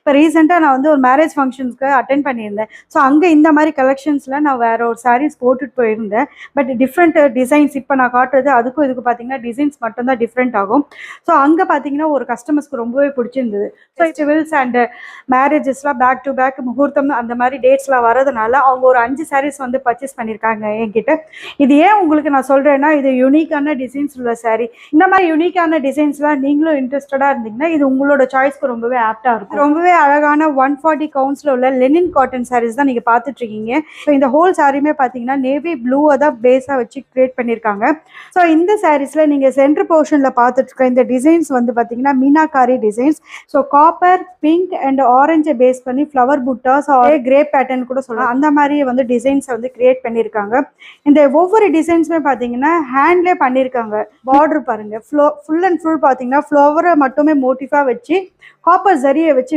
இப்போ ரீசெண்டாக நான் வந்து ஒரு மேரேஜ் ஃபங்க்ஷன்ஸ்க்கு அட்டென்ட் பண்ணியிருந்தேன். ஸோ அங்கே இந்த மாதிரி கலெக்ஷன்ஸில் நான் வேற ஒரு சாரீஸ் போட்டுட்டு போயிருந்தேன். பட் டிஃப்ரெண்ட் டிசைன்ஸ் இப்போ நான் காட்டுறது அதுக்கும் இதுக்கு பார்த்தீங்கன்னா டிசைன்ஸ் மட்டும்தான் டிஃப்ரெண்ட் ஆகும். ஸோ அங்கே பார்த்தீங்கன்னா ஒரு கஸ்டமர்ஸ்க்கு ரொம்பவே பிடிச்சிருந்தது. ஸோ ஃபெஸ்டிவல்ஸ் அண்ட் மேரேஜஸ்லாம் பேக் டு பேக் முகூர்த்தம் அந்த மாதிரி டேட்ஸ்லாம் வரதுனால அவங்க ஒரு 5 சாரீஸ் வந்து பர்ச்சேஸ் பண்ணியிருக்காங்க என்கிட்ட. இது ஏன் உங்களுக்கு நான் சொல்கிறேன்னா, இது யூனிக்கான டிசைன்ஸ் உள்ள சாரீ. இந்த மாதிரி யூனிக்கான டிசைன்ஸ்லாம் நீங்களும் இன்ட்ரெஸ்டடாக இருந்தீங்கன்னா இது உங்களோட சாய்ஸ்க்கு ரொம்பவே ஆப்டாக இருக்கும். ரொம்பவே அழகான 140 கவுண்ட்ஸில் உள்ள லெனின் காட்டன் சாரீஸ் தான் நீங்கள் பார்த்துட்ருக்கீங்க. ஸோ இந்த ஹோல் சாரியுமே பார்த்தீங்கன்னா நேவி ப்ளூவை தான் பேஸாக வச்சு கிரியேட் பண்ணியிருக்காங்க. ஸோ இந்த சாரீஸில் நீங்கள் சென்டர் போர்ஷனில் பார்த்துட்ருக்க இந்த டிசைன்ஸ் வந்து பார்த்தீங்கன்னா meenakari designs. So copper, pink and ஆரஞ்சை பேஸ் பண்ணி ஃப்ளவர் புட்டாஸ் கிரே பேட்டர்ன் கூட சொல்லலாம். அந்த மாதிரி வந்து டிசைன்ஸை வந்து கிரியேட் பண்ணியிருக்காங்க. இந்த ஒவ்வொரு டிசைன்ஸுமே பார்த்தீங்கன்னா ஹேண்ட்லேயே பண்ணியிருக்காங்க. பார்டர் பாருங்கள், ஃபுல் அண்ட் ஃபுல் பார்த்தீங்கன்னா ஃப்ளவரை மட்டுமே மோட்டிஃபாக வச்சு காப்பர் ஜரியை வச்சு